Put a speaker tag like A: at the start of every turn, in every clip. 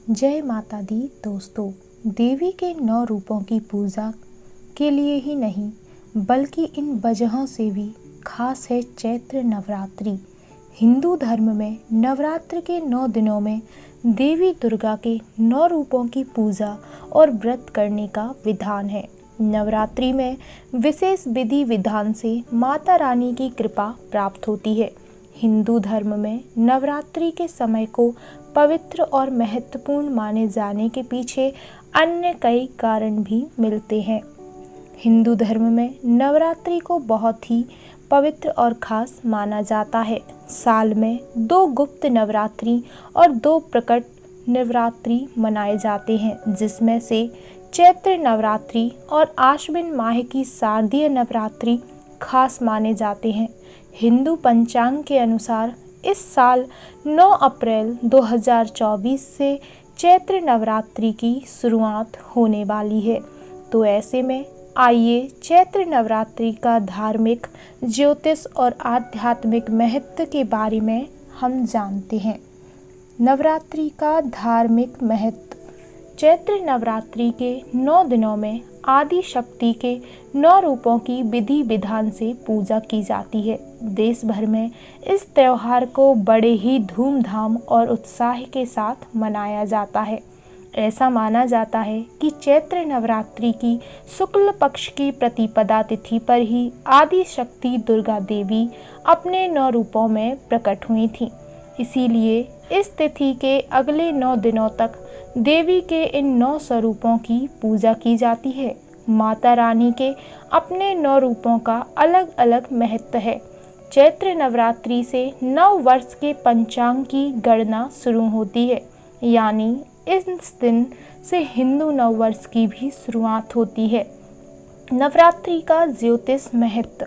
A: जय माता दी दोस्तों। देवी के 9 रूपों की पूजा के लिए ही नहीं बल्कि इन वजहों से भी खास है चैत्र नवरात्रि। हिंदू धर्म में नवरात्र के 9 दिनों में देवी दुर्गा के 9 रूपों की पूजा और व्रत करने का विधान है। नवरात्रि में विशेष विधि विधान से माता रानी की कृपा प्राप्त होती है। हिंदू धर्म में नवरात्रि के समय को पवित्र और महत्वपूर्ण माने जाने के पीछे अन्य कई कारण भी मिलते हैं। हिंदू धर्म में नवरात्रि को बहुत ही पवित्र और खास माना जाता है। साल में 2 गुप्त नवरात्रि और 2 प्रकट नवरात्रि मनाए जाते हैं, जिसमें से चैत्र नवरात्रि और आश्विन माह की शारदीय नवरात्रि खास माने जाते हैं। हिंदू पंचांग के अनुसार इस साल 9 अप्रैल 2024 से चैत्र नवरात्रि की शुरुआत होने वाली है। तो ऐसे में आइए चैत्र नवरात्रि का धार्मिक, ज्योतिष और आध्यात्मिक महत्व के बारे में हम जानते हैं। नवरात्रि का धार्मिक महत्व। चैत्र नवरात्रि के 9 दिनों में आदि शक्ति के 9 रूपों की विधि विधान से पूजा की जाती है। देश भर में इस त्योहार को बड़े ही धूमधाम और उत्साह के साथ मनाया जाता है। ऐसा माना जाता है कि चैत्र नवरात्रि की शुक्ल पक्ष की प्रतिपदा तिथि पर ही आदि शक्ति दुर्गा देवी अपने 9 रूपों में प्रकट हुई थीं। इसीलिए इस तिथि के अगले 9 दिनों तक देवी के इन 9 स्वरूपों की पूजा की जाती है। माता रानी के अपने 9 रूपों का अलग अलग महत्व है। चैत्र नवरात्रि से 9 वर्ष के पंचांग की गणना शुरू होती है, यानी इस दिन से हिंदू नव वर्ष की भी शुरुआत होती है। नवरात्रि का ज्योतिष महत्व।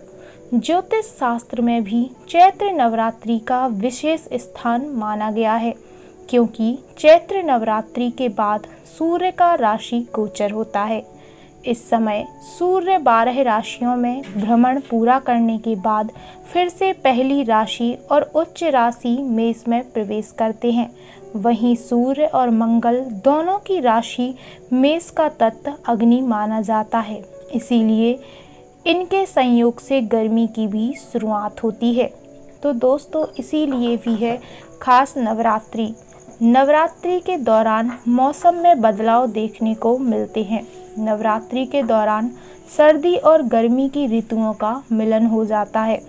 A: ज्योतिष शास्त्र में भी चैत्र नवरात्रि का विशेष स्थान माना गया है, क्योंकि चैत्र नवरात्रि के बाद सूर्य का राशि गोचर होता है। इस समय सूर्य 12 राशियों में भ्रमण पूरा करने के बाद फिर से पहली राशि और उच्च राशि मेष में प्रवेश करते हैं। वहीं सूर्य और मंगल दोनों की राशि मेष का तत्व अग्नि माना जाता है, इसीलिए इनके संयोग से गर्मी की भी शुरुआत होती है। तो दोस्तों, इसीलिए भी है खास नवरात्रि। नवरात्रि के दौरान मौसम में बदलाव देखने को मिलते हैं। नवरात्रि के दौरान सर्दी और गर्मी की ऋतुओं का मिलन हो जाता है।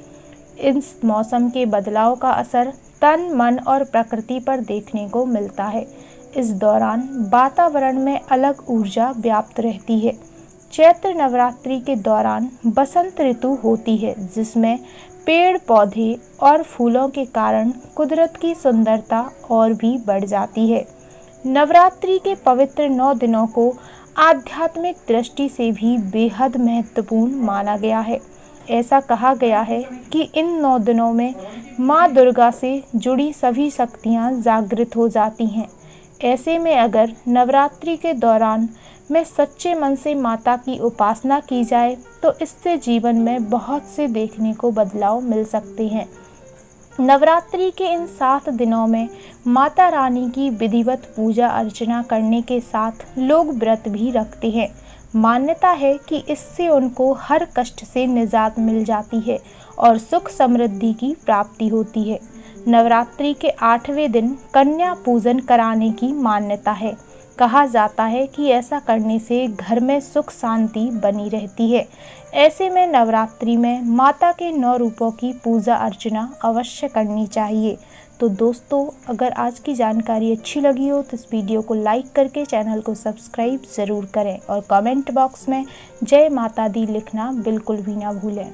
A: इस मौसम के बदलाव का असर तन, मन और प्रकृति पर देखने को मिलता है। इस दौरान वातावरण में अलग ऊर्जा व्याप्त रहती है। चैत्र नवरात्रि के दौरान बसंत ऋतु होती है, जिसमें पेड़ पौधे और फूलों के कारण कुदरत की सुंदरता और भी बढ़ जाती है। नवरात्रि के पवित्र 9 दिनों को आध्यात्मिक दृष्टि से भी बेहद महत्वपूर्ण माना गया है। ऐसा कहा गया है कि इन 9 दिनों में माँ दुर्गा से जुड़ी सभी शक्तियाँ जागृत हो जाती हैं। ऐसे में अगर नवरात्रि के दौरान में सच्चे मन से माता की उपासना की जाए तो इससे जीवन में बहुत से देखने को बदलाव मिल सकते हैं। नवरात्रि के इन 7 दिनों में माता रानी की विधिवत पूजा अर्चना करने के साथ लोग व्रत भी रखते हैं। मान्यता है कि इससे उनको हर कष्ट से निजात मिल जाती है और सुख समृद्धि की प्राप्ति होती है। नवरात्रि के 8वें दिन कन्या पूजन कराने की मान्यता है। कहा जाता है कि ऐसा करने से घर में सुख शांति बनी रहती है। ऐसे में नवरात्रि में माता के 9 रूपों की पूजा अर्चना अवश्य करनी चाहिए। तो दोस्तों, अगर आज की जानकारी अच्छी लगी हो तो इस वीडियो को लाइक करके चैनल को सब्सक्राइब ज़रूर करें और कमेंट बॉक्स में जय माता दी लिखना बिल्कुल भी ना भूलें।